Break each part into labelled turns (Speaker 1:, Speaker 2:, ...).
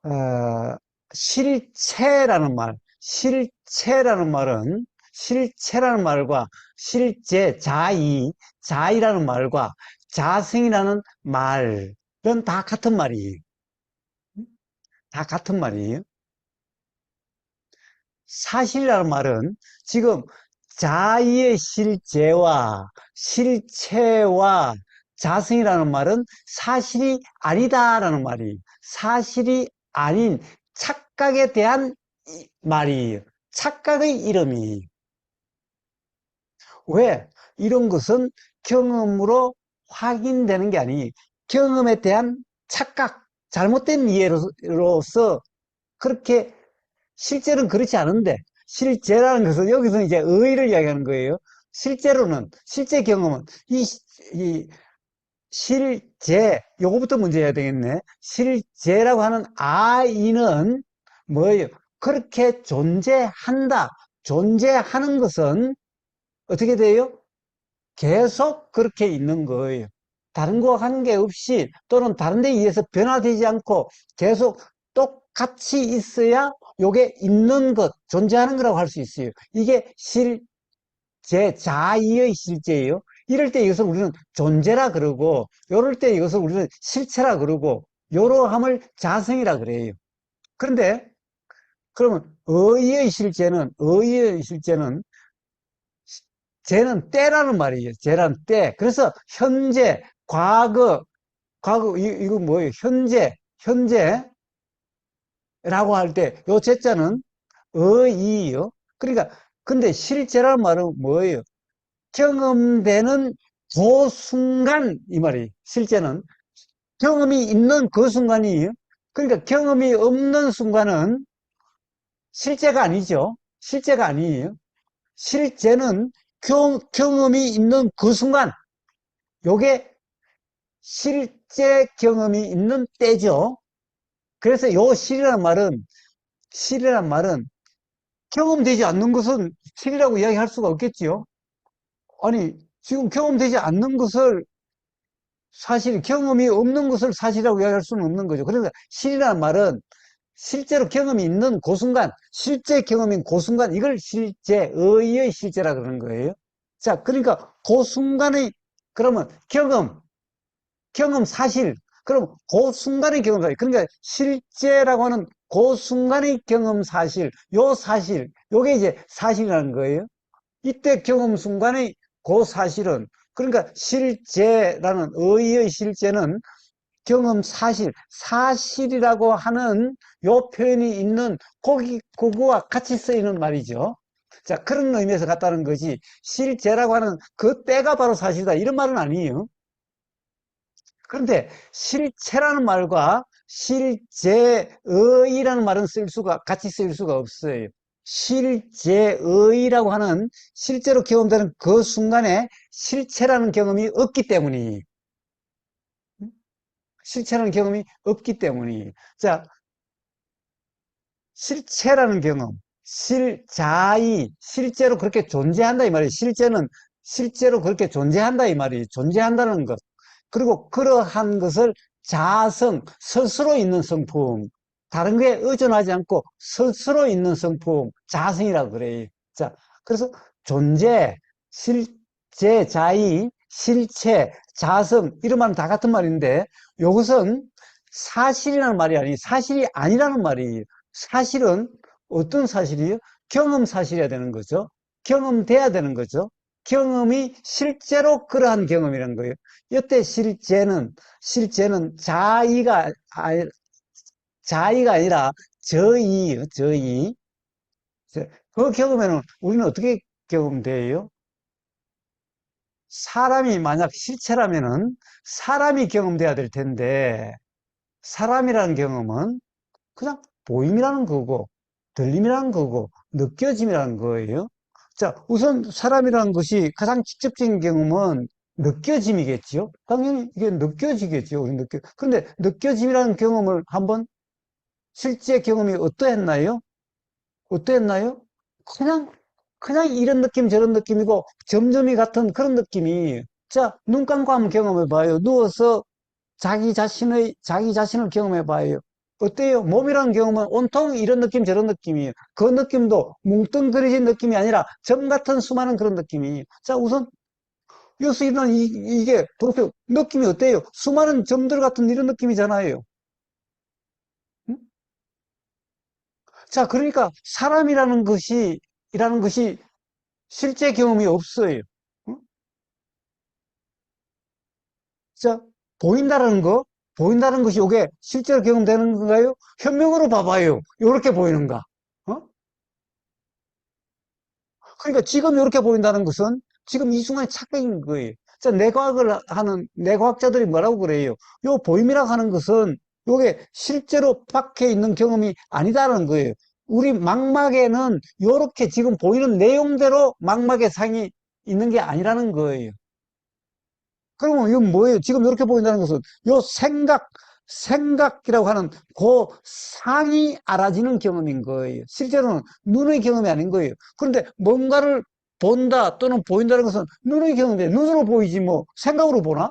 Speaker 1: 어, 실체라는 말과 실제, 자의라는 말과 자성이라는 말은 다 같은 말이에요. 다 같은 말이에요. 사실이라는 말은 지금 자의의 실체와 자성이라는 말은 사실이 아니다라는 말이에요. 사실이 아닌 착각에 대한 말이에요. 착각의 이름이에요. 왜? 이런 것은 경험으로 확인되는 게 아니, 경험에 대한 착각, 잘못된 이해로서 그렇게 실제로는 그렇지 않은데, 실제라는 것은 여기서 이제 의의를 이야기하는 거예요. 실제 경험은, 이 요거부터 문제 해야 되겠네. 실제라고 하는 아이는 뭐예요? 그렇게 존재하는 것은 어떻게 돼요? 계속 그렇게 있는 거예요. 다른 거와 관계없이 또는 다른 데 의해서 변화되지 않고 계속 똑같이 있어야 요게 있는 것, 존재하는 거라고 할 수 있어요. 이게 자의의 실제예요. 이럴 때 이것을 우리는 존재라 그러고, 요럴 때 이것을 우리는 실체라 그러고, 요러함을 자성이라 그래요. 그런데, 그러면 의의의 실제는 쟤는 때라는 말이에요. 쟤란 때. 그래서 현재, 이거 뭐예요? 현재라고 할 때, 요 제자는 의의요. 그러니까, 근데 실제라는 말은 뭐예요? 경험되는 그 순간, 이 말이, 실제는 경험이 있는 그 순간이에요. 그러니까 경험이 없는 순간은 실제가 아니죠. 실제가 아니에요. 실제는 경험이 있는 그 순간, 요게 실제 경험이 있는 때죠. 그래서 요 실이란 말은 경험되지 않는 것은 실이라고 이야기할 수가 없겠지요. 아니, 지금 경험되지 않는 것을 경험이 없는 것을 사실이라고 이야기할 수는 없는 거죠. 그러니까 실이라는 말은 실제로 경험이 있는 그 순간, 실제 경험인 그 순간, 이걸 의의 실제라 그러는 거예요. 자, 그러니까 그 순간의, 그러면 경험 사실. 그럼 그 순간의 경험 사실. 그러니까 실제라고 하는 그 순간의 경험 사실, 요게 이제 사실이라는 거예요. 이때 경험 순간의 그 사실은, 그러니까 의의 실제는 경험 사실이라고 하는 요 표현이 있는 그거와 같이 쓰이는 말이죠. 자, 그런 의미에서 같다는 거지, 실제라고 하는 그 때가 바로 사실이다, 이런 말은 아니에요. 그런데 실체라는 말과 실제의라는 말은 같이 쓸 수가 없어요. 실제의라고 하는 실제로 경험되는 그 순간에 실체라는 경험이 없기 때문이, 실체라는 경험이 없기 때문이. 자, 실체라는 경험, 실제로 그렇게 존재한다 이 말이에요. 실제는 실제로 그렇게 존재한다 이 말이에요. 존재한다는 것. 그리고 그러한 것을 스스로 있는 성품, 다른 거에 의존하지 않고 스스로 있는 성품, 자성이라고 그래요. 자, 그래서 존재, 실체, 자성, 이런 말은 다 같은 말인데, 이것은 사실이라는 말이 아니, 사실이 아니라는 말이에요. 사실은 어떤 사실이에요? 경험 사실이어야 되는 거죠. 경험돼야 되는 거죠. 경험이 실제로 그러한 경험이라는 거예요. 이때 실제는 자의가 아니라 저의예요, 저의. 그 경험에는 우리는 어떻게 경험돼요? 사람이 만약 실체라면은 사람이 경험돼야 될 텐데, 사람이라는 경험은 그냥 보임이라는 거고, 들림이라는 거고, 느껴짐이라는 거예요. 자, 우선 사람이라는 것이 가장 직접적인 경험은 느껴짐이겠지요? 당연히 이게 느껴지겠지요, 그런데 느껴짐이라는 경험을 한번 실제 경험이 어떠했나요? 그냥, 그냥 이런 느낌, 저런 느낌이고, 점점이 같은 그런 느낌이, 자, 눈 감고 한번 경험해 봐요. 누워서 자기 자신을 경험해 봐요. 어때요? 몸이라는 경험은 온통 이런 느낌 저런 느낌이에요. 그 느낌도 뭉뚱그려진 느낌이 아니라 점 같은 수많은 그런 느낌이에요. 자, 우선 여기서 일어난 이게 그렇게 느낌이 어때요? 수많은 점들 같은 이런 느낌이잖아요. 응? 자, 그러니까 이라는 것이 실제 경험이 없어요. 응? 자, 보인다는 거, 보인다는 것이 이게 실제로 경험되는 건가요? 현명으로 봐봐요. 이렇게 보이는가? 어? 그러니까 지금 이렇게 보인다는 것은 지금 이 순간에 착각인 거예요. 자, 내과학을 하는 내과학자들이 뭐라고 그래요? 요 보임이라고 하는 것은 요게 실제로 밖에 있는 경험이 아니다라는 거예요. 우리 망막에는 요렇게 지금 보이는 내용대로 망막의 상이 있는 게 아니라는 거예요. 그러면 이건 뭐예요? 지금 이렇게 보인다는 것은 요 생각이라고 하는 그 상이 알아지는 경험인 거예요. 실제로는 눈의 경험이 아닌 거예요. 그런데 뭔가를 본다 또는 보인다는 것은 눈의 경험이에요. 눈으로 보이지 뭐 생각으로 보나?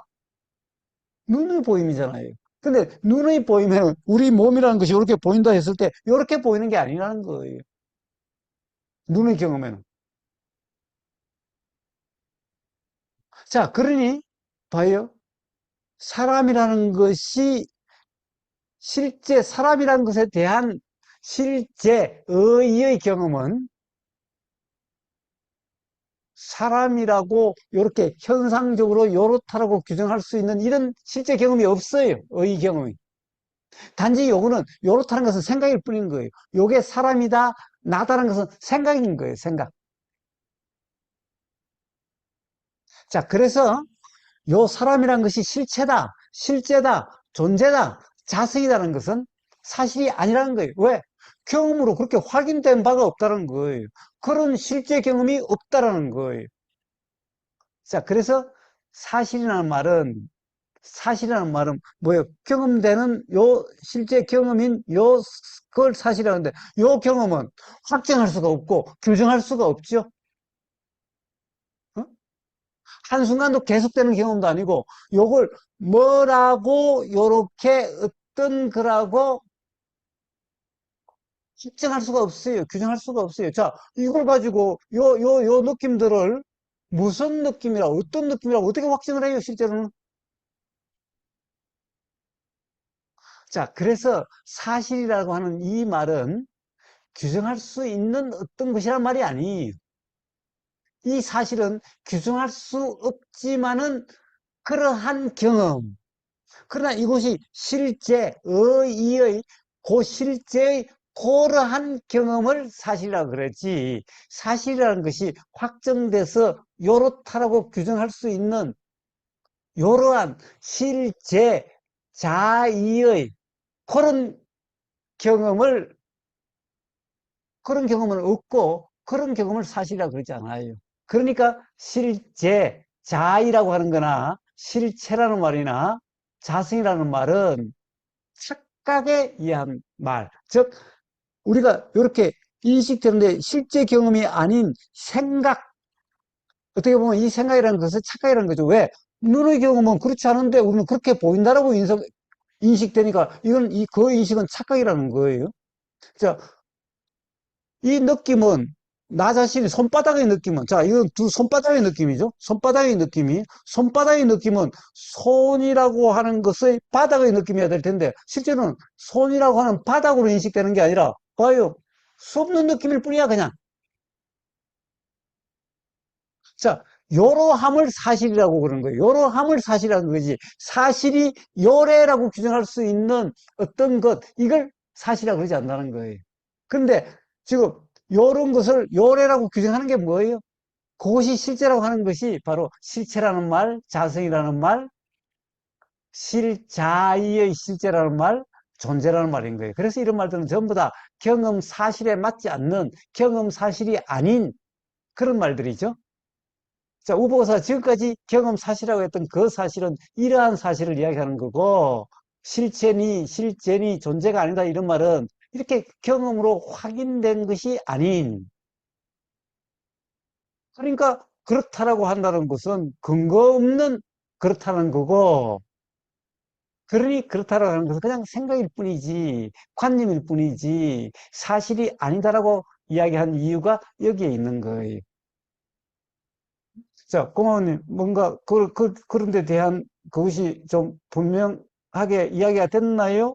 Speaker 1: 눈의 보임이잖아요. 근데 눈의 보이면 우리 몸이라는 것이 이렇게 보인다 했을 때 이렇게 보이는 게 아니라는 거예요. 눈의 경험에는. 자, 그러니 봐요. 사람이라는 것이 실제 사람이라는 것에 대한 실제 의의 경험은 사람이라고 이렇게 현상적으로 요렇다라고 규정할 수 있는 이런 실제 경험이 없어요. 의 경험이. 단지 요거는 요렇다는 것은 생각일 뿐인 거예요. 요게 사람이다, 나다는 것은 생각인 거예요. 생각. 자, 그래서 요 사람이라는 것이 실체다, 실제다, 존재다, 자성이라는 것은 사실이 아니라는 거예요. 왜? 경험으로 그렇게 확인된 바가 없다는 거예요. 그런 실제 경험이 없다라는 거예요. 자, 그래서 사실이라는 말은, 사실이라는 말은 뭐예요? 경험되는 요 실제 경험인 요 그걸 사실이라는데 요 경험은 확정할 수가 없고 규정할 수가 없죠. 어? 한순간도 계속되는 경험도 아니고 요걸 뭐라고 요렇게 어떤 거라고 측정할 수가 없어요. 규정할 수가 없어요. 자, 이걸 가지고 요 느낌들을 무슨 느낌이라 어떤 느낌이라고 어떻게 확정을 해요, 실제로는? 자, 그래서 사실이라고 하는 이 말은 규정할 수 있는 어떤 것이란 말이 아니에요. 이 사실은 규정할 수 없지만은 그러한 경험, 그러나 이것이 실제, 의의, 그 실제의 그러한 경험을 사실이라고 그러지. 사실이라는 것이 확정돼서 요렇다라고 규정할 수 있는 이러한 실제, 자의의 그런 경험을, 그런 경험을 얻고 그런 경험을 사실이라고 그러지 않아요. 그러니까 실제, 자의라고 하는 거나 실체라는 말이나 자성이라는 말은 착각에 의한 말. 즉, 우리가 이렇게 인식되는데 실제 경험이 아닌 생각, 어떻게 보면 이 생각이라는 것은 착각이라는 거죠. 왜? 눈의 경험은 그렇지 않은데 우리는 그렇게 보인다라고 인식되니까 이건, 그 인식은 착각이라는 거예요. 자, 이 느낌은 나 자신이 손바닥의 느낌은 자 이건 두 손바닥의 느낌이죠. 손바닥의 느낌은 손이라고 하는 것의 바닥의 느낌이어야 될 텐데 실제로는 손이라고 하는 바닥으로 인식되는 게 아니라 봐요. 수 없는 느낌일 뿐이야 그냥. 자, 요로함을 사실이라고 그러는 거예요. 요로함을 사실이라는 거지. 사실이 요래라고 규정할 수 있는 어떤 것 이걸 사실이라고 그러지 않는다는 거예요. 근데 지금 요런 것을 요래라고 규정하는 게 뭐예요? 그것이 실제라고 하는 것이 바로 실체라는 말, 자성이라는 말, 실자의의 실제라는 말, 존재라는 말인 거예요. 그래서 이런 말들은 전부 다 경험 사실에 맞지 않는 경험 사실이 아닌 그런 말들이죠. 자, 우보가 지금까지 경험 사실이라고 했던 그 사실은 이러한 사실을 이야기하는 거고, 실제니, 존재가 아니다 이런 말은 이렇게 경험으로 확인된 것이 아닌, 그러니까 그렇다라고 한다는 것은 근거 없는 그렇다는 거고, 그러니 그렇다라고 하는 것은 그냥 생각일 뿐이지, 관념일 뿐이지, 사실이 아니다라고 이야기한 이유가 여기에 있는 거예요. 자, 고마워님, 뭔가, 그런 데 대한 그것이 좀 분명하게 이야기가 됐나요?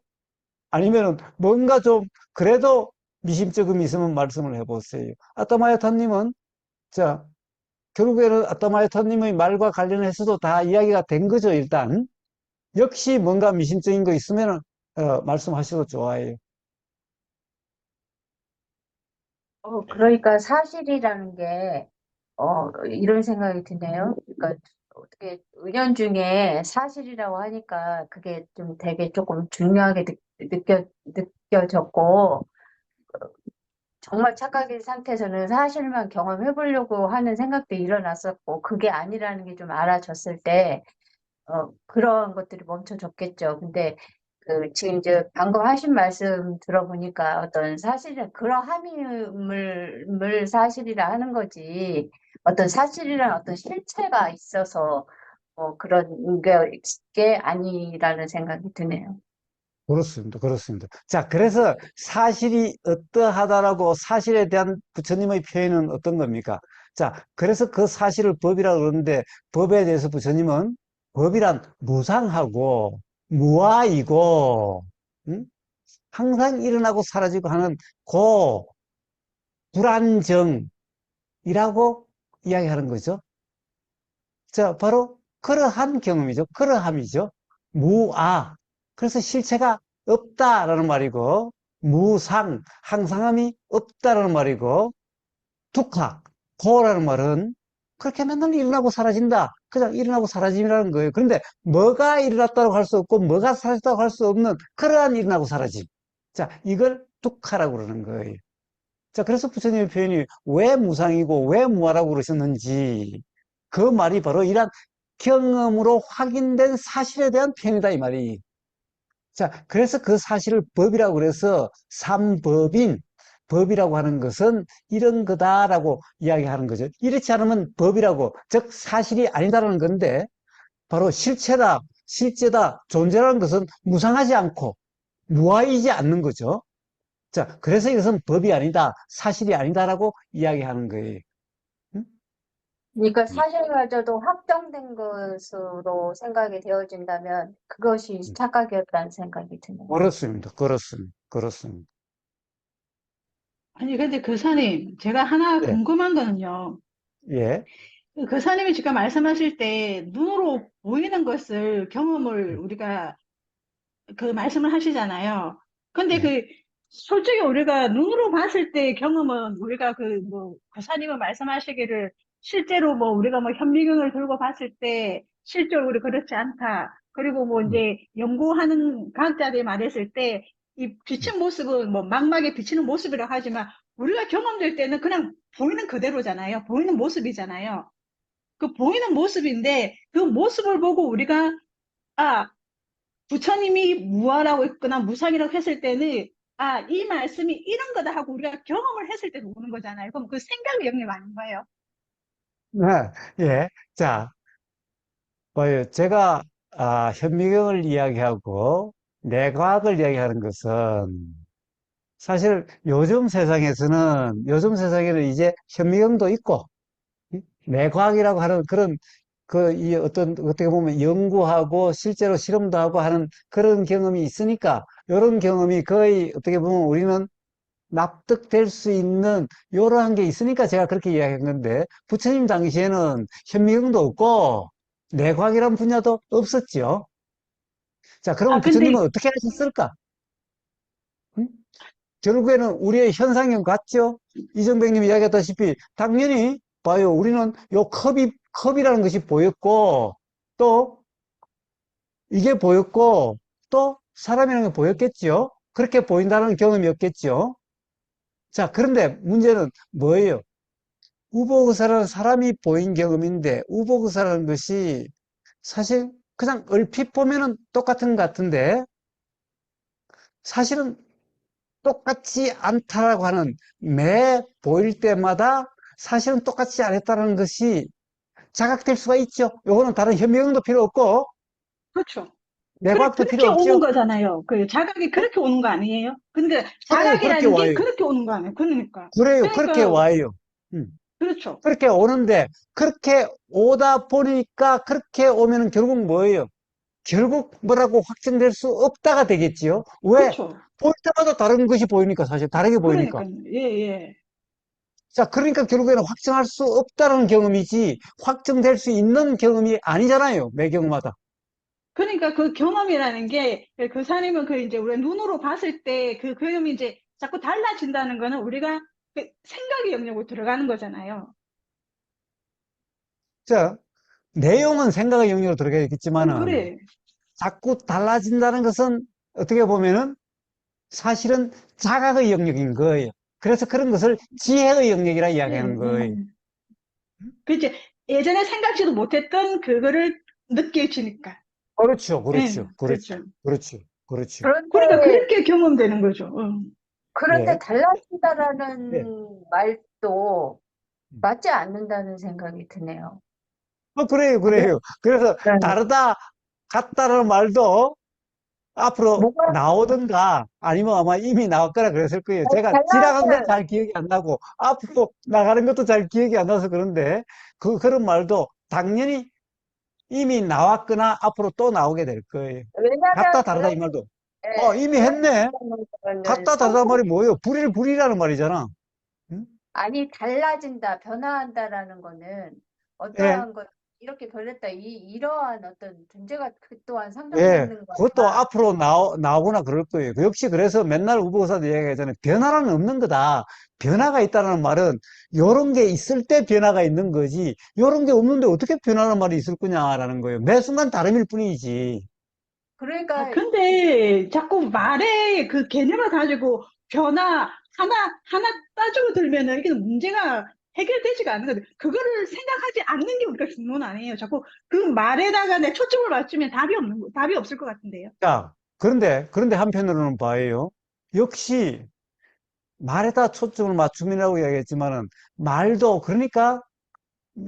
Speaker 1: 아니면은 뭔가 좀, 그래도 미심쩍음이 있으면 말씀을 해보세요. 아따마야타님은, 자, 결국에는 아따마야타님의 말과 관련해서도 다 이야기가 된 거죠, 일단. 역시 뭔가 미심적인 거 있으면, 말씀하셔도 좋아요.
Speaker 2: 그러니까 사실이라는 게, 이런 생각이 드네요. 그러니까 어떻게 은연중에 사실이라고 하니까 그게 좀 되게 조금 중요하게 느껴졌고, 정말 착각인 상태에서는 사실만 경험해 보려고 하는 생각도 일어났었고, 그게 아니라는 게 좀 알아졌을 때, 그런 것들이 멈춰졌겠죠. 근데 지금 이제 방금 하신 말씀 들어보니까 어떤 사실은 그러함을 사실이라 하는 거지, 어떤 사실이란 어떤 실체가 있어서 그런 게 아니라는 생각이 드네요.
Speaker 1: 그렇습니다. 그렇습니다. 자, 그래서 사실이 어떠하다라고 사실에 대한 부처님의 표현은 어떤 겁니까? 자, 그래서 그 사실을 법이라고 그러는데 법에 대해서 부처님은 법이란 무상하고 무아이고, 응? 항상 일어나고 사라지고 하는 그 불안정이라고 이야기하는 거죠. 자, 바로 그러한 경험이죠. 그러함이죠. 무아. 그래서 실체가 없다라는 말이고, 무상, 항상함이 없다라는 말이고, 두카, 고라는 말은 그렇게 맨날 일어나고 사라진다. 그냥 일어나고 사라짐이라는 거예요. 그런데 뭐가 일어났다고 할 수 없고, 뭐가 사라졌다고 할 수 없는 그러한 일어나고 사라짐. 자, 이걸 두카라고 그러는 거예요. 자, 그래서 부처님의 표현이 왜 무상이고 왜 무아라고 그러셨는지, 그 말이 바로 이런 경험으로 확인된 사실에 대한 표현이다, 이 말이. 자, 그래서 그 사실을 법이라고 그래서 삼법인, 법이라고 하는 것은 이런 거다라고 이야기하는 거죠. 이렇지 않으면 법이라고, 즉 사실이 아니다라는 건데, 바로 실체다, 실제다, 존재라는 것은 무상하지 않고 무아이지 않는 거죠. 자, 그래서 이것은 법이 아니다, 사실이 아니다라고 이야기하는 거예요. 응?
Speaker 2: 그러니까 사실마저도 확정된 것으로 생각이 되어진다면 그것이
Speaker 1: 응.
Speaker 2: 착각이었다는 생각이 드네요.
Speaker 1: 그렇습니다. 그렇습니다. 그렇습니다.
Speaker 3: 아니, 근데 교사님, 제가 하나
Speaker 1: 예,
Speaker 3: 궁금한 거는요.
Speaker 1: 예,
Speaker 3: 그 교사님이 지금 말씀하실 때 눈으로 보이는 것을 경험을 우리가 그 말씀을 하시잖아요. 근데
Speaker 1: 예.
Speaker 3: 솔직히 우리가 눈으로 봤을 때 경험은 우리가 교사님은 말씀하시기를 실제로 우리가 현미경을 들고 봤을 때 실제로 우리 그렇지 않다. 그리고
Speaker 1: 음,
Speaker 3: 이제 연구하는 과학자들이 말했을 때 이
Speaker 1: 음.
Speaker 3: 비친 모습은 망막에 비치는 모습이라고 하지만 우리가 경험될 때는 그냥 보이는 그대로잖아요. 보이는 모습이잖아요. 그 보이는 모습인데 그 모습을 보고 우리가 아, 부처님이 무아라고 했거나 무상이라고 했을 때는 이 말씀이 이런 거다 하고 우리가 경험을 했을 때 오는 거잖아요. 그럼 그 생각 영역 아닌가요?
Speaker 1: 네, 예. 자, 봐요. 제가, 현미경을 이야기하고 내과학을 이야기하는 것은 사실 요즘 세상에는 이제 현미경도 있고, 내과학이라고 하는 그런, 어떻게 보면 연구하고 실제로 실험도 하고 하는 그런 경험이 있으니까, 이런 경험이 거의 어떻게 보면 우리는 납득될 수 있는 이러한 게 있으니까 제가 그렇게 이야기한 건데, 부처님 당시에는 현미경도 없고 내과학이라는 분야도 없었죠. 자, 그러면 부처님은
Speaker 3: 근데
Speaker 1: 어떻게 하셨을까? 응? 결국에는 우리의 현상형 같죠? 이정백님이 이야기했다시피 당연히 봐요. 우리는 요 컵이라는 것이 보였고, 또 이게 보였고, 또 사람이라는 게 보였겠죠? 그렇게 보인다는 경험이었겠죠? 자, 그런데 문제는 뭐예요? 우보의사라는 사람이 보인 경험인데, 우보의사라는 것이 사실 그냥 얼핏 보면은 똑같은 것 같은데, 사실은 똑같지 않다라고 하는, 매 보일 때마다 사실은 똑같지 않았다는 것이 자각될 수가 있죠. 요거는 다른 현미경도 필요 없고,
Speaker 3: 그렇죠.
Speaker 1: 내
Speaker 3: 그래,
Speaker 1: 과학도 필요
Speaker 3: 그렇게 오는
Speaker 1: 없죠?
Speaker 3: 거잖아요. 그 자각이 그렇게 오는 거 아니에요? 그러니까
Speaker 1: 그래요, 그렇게
Speaker 3: 자각이라는 게
Speaker 1: 와요.
Speaker 3: 그렇게 오는 거 아니에요? 그러니까.
Speaker 1: 그래요, 그렇게
Speaker 3: 그러니까,
Speaker 1: 와요. 음.
Speaker 3: 그렇죠.
Speaker 1: 그렇게 오는데, 그렇게 오다 보니까, 그렇게 오면은 결국 뭐예요? 결국 뭐라고 확정될 수 없다가 되겠지요? 왜?
Speaker 3: 그렇죠.
Speaker 1: 볼 때마다 다른 것이 보이니까, 사실. 다르게 보이니까.
Speaker 3: 그러니까요. 예, 예.
Speaker 1: 자, 그러니까 결국에는 확정할 수 없다는 경험이지, 확정될 수 있는 경험이 아니잖아요. 매 경우마다.
Speaker 3: 그러니까 그 경험이라는 게, 그 사람은 그 이제 우리가 눈으로 봤을 때 그 경험이 이제 자꾸 달라진다는 거는 우리가 그 생각의 영역으로 들어가는 거잖아요.
Speaker 1: 자, 내용은 생각의 영역으로 들어가겠지만은,
Speaker 3: 그래.
Speaker 1: 자꾸 달라진다는 것은 어떻게 보면은 사실은 자각의 영역인 거예요. 그래서 그런 것을 지혜의 영역이라 이야기하는 거예요.
Speaker 3: 그 이제 예전에 생각지도 못했던 그거를 느껴지니까.
Speaker 1: 그렇죠,
Speaker 3: 예,
Speaker 1: 그렇죠, 그렇죠,
Speaker 3: 그렇죠.
Speaker 1: 그렇죠, 그렇죠.
Speaker 3: 그러니까
Speaker 2: 그런데,
Speaker 3: 그렇게 경험되는 거죠.
Speaker 1: 예, 예.
Speaker 2: 달라진다라는 말도
Speaker 1: 음.
Speaker 2: 맞지 않는다는 생각이 드네요.
Speaker 1: 그래요,
Speaker 2: 왜?
Speaker 1: 그래요. 그래서
Speaker 2: 네.
Speaker 1: 다르다, 같다는 말도 앞으로
Speaker 2: 뭐가
Speaker 1: 나오든가 아니면 아마 이미 나올 거라 그랬을 거예요. 제가 지나간 건
Speaker 2: 달라야,
Speaker 1: 잘 기억이 안 나고 앞으로 나가는 것도 잘 기억이 안 나서 그런데 그런 말도 당연히 이미 나왔거나 앞으로 또 나오게 될 거예요. 같다,
Speaker 2: 왜냐면
Speaker 1: 다르다 이 말도. 이미 했네.
Speaker 2: 달라진다는 거는
Speaker 1: 같다, 다르다 말이 뭐예요? 불이라는 말이잖아. 응?
Speaker 2: 아니, 달라진다, 변화한다라는 거는
Speaker 1: 예,
Speaker 2: 어떠한 것, 이렇게 변했다, 이러한 어떤 존재가 그 또한
Speaker 1: 예.
Speaker 2: 상정되는
Speaker 1: 그것도
Speaker 2: 거다.
Speaker 1: 앞으로 나오거나 그럴 거예요. 역시 그래서 맨날 우보사도 이야기하잖아요. 변화는 없는 거다. 변화가 있다는 말은 요런 게 있을 때 변화가 있는 거지. 요런 게 없는데 어떻게 변화라는 말이 있을 거냐라는 거예요. 매 순간 다름일 뿐이지.
Speaker 3: 아,
Speaker 2: 그러니까
Speaker 3: 근데 자꾸 말에 그 개념을 가지고 변화 하나 따지고 들면은 이게 문제가 해결되지가 않는 거든. 그거를 생각하지 않는 게 우리가 중요한 아니에요. 자꾸 그 말에다가 내 초점을 맞추면 답이 없을 것 같은데요.
Speaker 1: 자, 그런데 한편으로는 봐요. 역시 말에다 초점을 맞춤이라고 이야기했지만은 말도 그러니까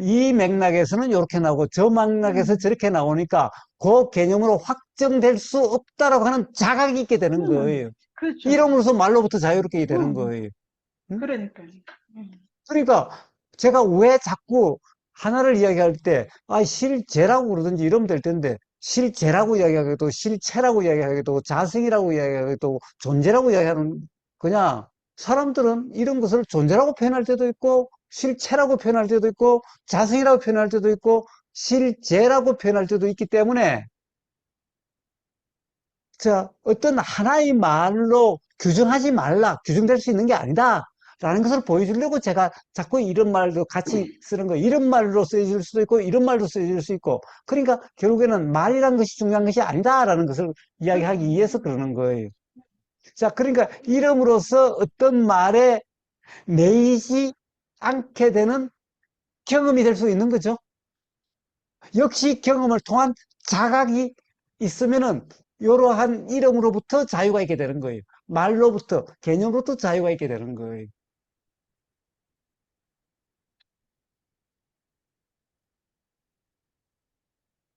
Speaker 1: 이 맥락에서는 이렇게 나오고 저 맥락에서
Speaker 3: 음,
Speaker 1: 저렇게 나오니까 그 개념으로 확정될 수 없다라고 하는 자각이 있게 되는 거예요.
Speaker 3: 그렇죠.
Speaker 1: 이름으로서 말로부터 자유롭게 되는
Speaker 3: 음,
Speaker 1: 거예요. 응?
Speaker 3: 그러니까요. 음,
Speaker 1: 그러니까 제가 왜 자꾸 하나를 이야기할 때, 실제라고 그러든지 이러면 될 텐데, 실제라고 이야기하기도, 실체라고 이야기하기도, 자성이라고 이야기하기도, 존재라고 이야기하는, 그냥 사람들은 이런 것을 존재라고 표현할 때도 있고, 실체라고 표현할 때도 있고, 자성이라고 표현할 때도 있고, 실제라고 표현할 때도 있기 때문에, 자, 어떤 하나의 말로 규정하지 말라, 규정될 수 있는 게 아니다. 라는 것을 보여주려고 제가 자꾸 이런 말도 같이 쓰는 거예요. 이런 말로 쓰여질 수도 있고, 이런 말로 쓰여질 수 있고. 그러니까 결국에는 말이란 것이 중요한 것이 아니다라는 것을 이야기하기 위해서 그러는 거예요. 자, 그러니까 이름으로써 어떤 말에 매이지 않게 되는 경험이 될 수 있는 거죠. 역시 경험을 통한 자각이 있으면은 이러한 이름으로부터 자유가 있게 되는 거예요. 말로부터, 개념으로부터 자유가 있게 되는 거예요.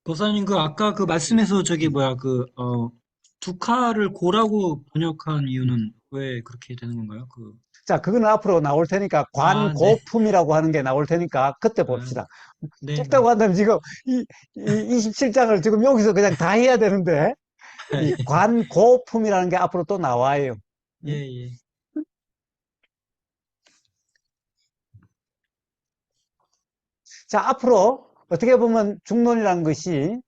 Speaker 4: 도사님, 그 아까 그 말씀에서 저기 뭐야 두카를 고라고 번역한 이유는 왜 그렇게 되는 건가요?
Speaker 1: 자, 그거는 앞으로 나올 테니까
Speaker 4: 네.
Speaker 1: 관고품이라고 하는 게 나올 테니까 그때
Speaker 4: 아,
Speaker 1: 봅시다.
Speaker 4: 네네.
Speaker 1: 짧다고 한다면 지금 이 27장을 지금 여기서 그냥 다 해야 되는데 이 관고품이라는 게 앞으로 또 나와요.
Speaker 4: 예,
Speaker 1: 음?
Speaker 4: 예.
Speaker 1: 자, 앞으로 어떻게 보면 중론이라는 것이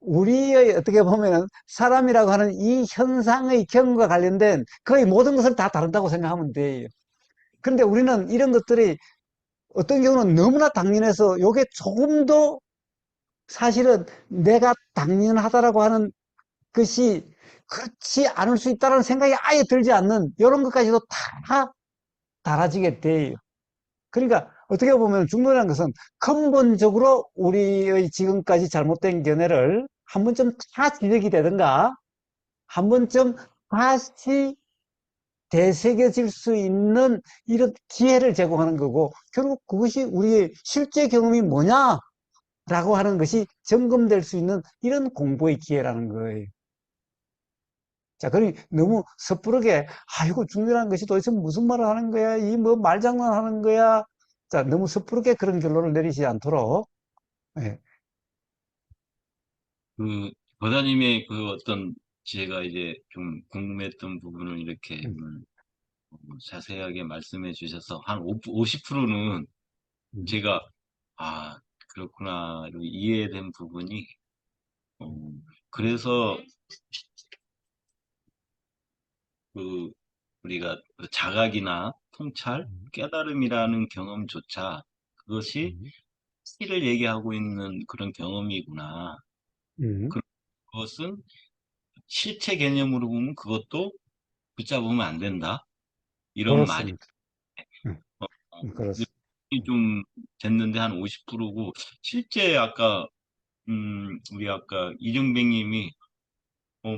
Speaker 1: 우리의 어떻게 보면 사람이라고 하는 이 현상의 경험과 관련된 거의 모든 것을 다 다룬다고 생각하면 돼요. 그런데 우리는 이런 것들이 어떤 경우는 너무나 당연해서 이게 조금도 사실은 내가 당연하다라고 하는 것이 그렇지 않을 수 있다는 생각이 아예 들지 않는 이런 것까지도 다 달아지게 돼요. 그러니까 어떻게 보면 중론이라는 것은 근본적으로 우리의 지금까지 잘못된 견해를 한 번쯤 다 지적이 되든가 한 번쯤 다시 되새겨질 수 있는 이런 기회를 제공하는 거고 결국 그것이 우리의 실제 경험이 뭐냐라고 하는 것이 점검될 수 있는 이런 공부의 기회라는 거예요. 자, 그러니 너무 섣부르게, 이거 중요한 것이 도대체 무슨 말을 하는 거야? 이 뭐 말장난 하는 거야? 자, 너무 섣부르게 그런 결론을 내리지 않도록, 예,
Speaker 5: 그, 거다님의 그 어떤 제가 이제 좀 궁금했던 부분을 이렇게
Speaker 1: 음,
Speaker 5: 오늘 자세하게 말씀해 주셔서 한 50%는
Speaker 1: 음,
Speaker 5: 제가, 아, 그렇구나, 이렇게 이해된 부분이, 어, 그래서 그 우리가 그 자각이나 통찰,
Speaker 1: 음,
Speaker 5: 깨달음이라는 경험조차 그것이
Speaker 1: 음,
Speaker 5: 실을 얘기하고 있는 그런 경험이구나.
Speaker 1: 음.
Speaker 5: 그것은 실체 개념으로 보면 그것도 붙잡으면 안 된다. 이런 말이
Speaker 1: 그렇습니다. 음,
Speaker 5: 어,
Speaker 1: 그렇습니다.
Speaker 5: 느낌이 좀 됐는데 한 50%고 실제 아까 우리 아까 이정백님이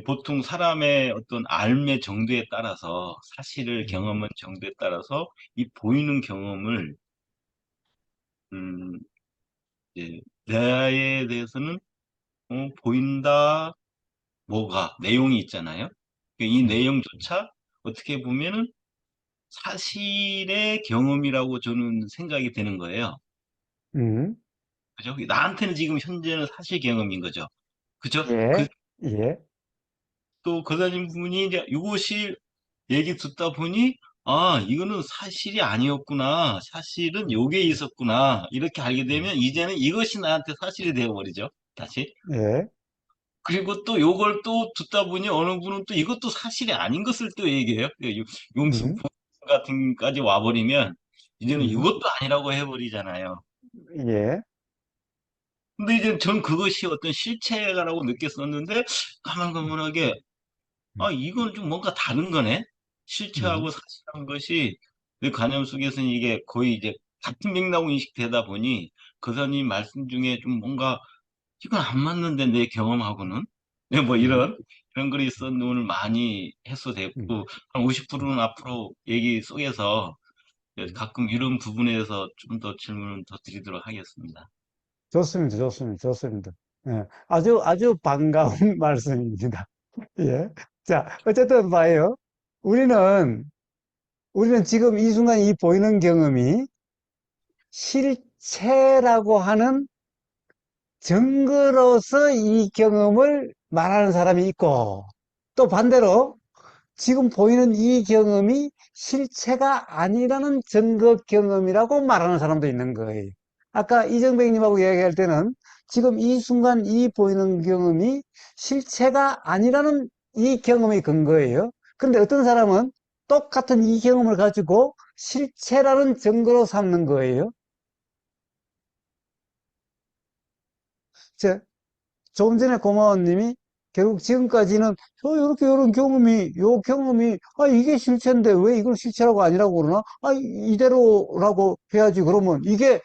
Speaker 5: 보통 사람의 어떤 삶의 정도에 따라서 사실을
Speaker 1: 음,
Speaker 5: 경험한 정도에 따라서 이 보이는 경험을 음, 이제 나에 대해서는 보인다 뭐가 내용이 있잖아요. 이
Speaker 1: 음,
Speaker 5: 내용조차 어떻게 보면은 사실의 경험이라고 저는 생각이 되는 거예요.
Speaker 1: 음.
Speaker 5: 그죠? 나한테는 지금 현재는 사실 경험인 거죠. 그죠?
Speaker 1: 예, 예,
Speaker 5: 또 거다님 부분이 이제 이것이 얘기 듣다 보니 아, 이거는 사실이 아니었구나. 사실은 요게 있었구나. 이렇게 알게
Speaker 1: 음,
Speaker 5: 되면 이제는 이것이 나한테 사실이 되어버리죠. 다시.
Speaker 1: 예,
Speaker 5: 그리고 또 요걸 또 듣다 보니 어느 분은 또 이것도 사실이 아닌 것을 또 얘기해요. 용수
Speaker 1: 음,
Speaker 5: 같은 까지 와버리면 이제는
Speaker 1: 음,
Speaker 5: 이것도 아니라고 해버리잖아요.
Speaker 1: 예,
Speaker 5: 근데 이제 전 그것이 어떤 실체라고 느꼈었는데 가만가만하게
Speaker 1: 음,
Speaker 5: 이건 좀 뭔가 다른 거네.
Speaker 1: 음,
Speaker 5: 실체하고 사실한 것이 그 관념 속에서는 이게 거의 이제 같은 맥락으로 인식되다 보니 거사님 말씀 중에 좀 뭔가 이건 안 맞는데 내 경험하고는 네, 뭐
Speaker 1: 음,
Speaker 5: 이런 글이 있었는데 오늘 많이
Speaker 1: 음,
Speaker 5: 해소됐고 한 50%는 앞으로 얘기 속에서
Speaker 1: 음.
Speaker 5: 가끔 이런 부분에서 좀 더 질문을 더 드리도록 하겠습니다.
Speaker 1: 좋습니다, 좋습니다, 좋습니다. 예, 아주 반가운 말씀입니다. 예. 자, 어쨌든 봐요. 우리는, 우리는 지금 이 순간 이 보이는 경험이 실체라고 하는 증거로서 이 경험을 말하는 사람이 있고, 또 반대로 지금 보이는 이 경험이 실체가 아니라는 증거 경험이라고 말하는 사람도 있는 거예요. 아까 이정백님하고 이야기할 때는 지금 이 순간 이 보이는 경험이 실체가 아니라는 이 경험이 근거예요. 그런데 어떤 사람은 똑같은 이 경험을 가지고 실체라는 증거로 삼는 거예요. 저, 조금 전에 고마원님이 결국 지금까지는 이렇게 이런 경험이, 요 경험이, 이게 실체인데 왜 이걸 실체라고 아니라고 그러나? 이대로라고 해야지. 그러면 이게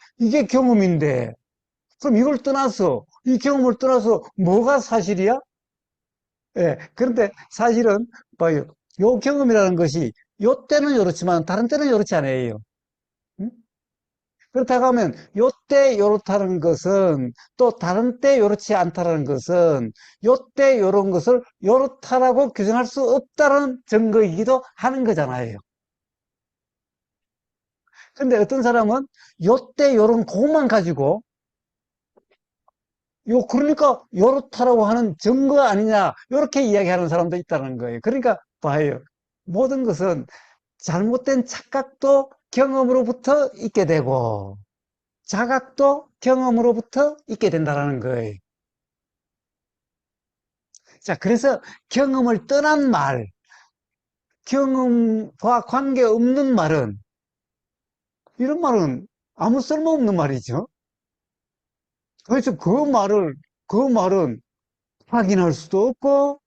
Speaker 1: 경험인데. 그럼 이걸 떠나서, 이 경험을 떠나서 뭐가 사실이야? 예. 그런데 사실은, 봐요. 요 경험이라는 것이, 요 때는 이렇지만 다른 때는 이렇지 않아요. 응? 그렇다고 하면 요때 요렇다는 것은 또 다른 때 요렇지 않다는 것은 요때 요런 것을 요렇다라고 규정할 수 없다는 증거이기도 하는 거잖아요. 근데 어떤 사람은 요때 요런 그것만 가지고 그러니까 요렇다라고 하는 증거 아니냐 요렇게 이야기하는 사람도 있다는 거예요. 그러니까 봐요. 모든 것은 잘못된 착각도 경험으로부터 있게 되고 자각도 경험으로부터 있게 된다는 거예요. 자, 그래서 경험을 떠난 말, 경험과 관계없는 말은, 이런 말은 아무 쓸모없는 말이죠. 그래서 그 말은 확인할 수도 없고,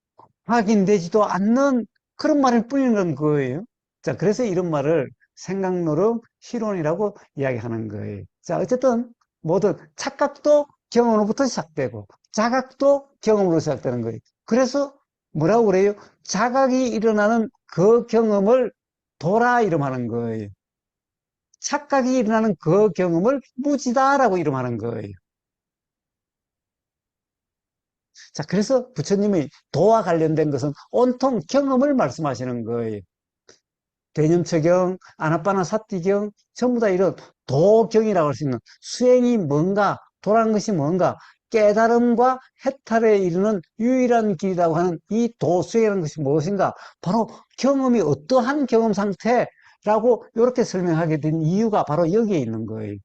Speaker 1: 확인되지도 않는 그런 말일 뿐이라는 거예요. 자, 그래서 이런 말을 생각노름 실론이라고 이야기하는 거예요. 자, 어쨌든 모든 착각도 경험으로부터 시작되고 자각도 경험으로 시작되는 거예요. 그래서 뭐라고 그래요? 자각이 일어나는 그 경험을 도라 이름하는 거예요. 착각이 일어나는 그 경험을 무지다라고 이름하는 거예요. 자, 그래서 부처님이 도와 관련된 것은 온통 경험을 말씀하시는 거예요. 대념처경, 아나빠나사티경, 전부 다 이런 도경이라고 할 수 있는 수행이 뭔가, 도라는 것이 뭔가, 깨달음과 해탈에 이르는 유일한 길이라고 하는 이 도수행이라는 것이 무엇인가? 바로 경험이 어떠한 경험 상태라고 이렇게 설명하게 된 이유가 바로 여기에 있는 거예요.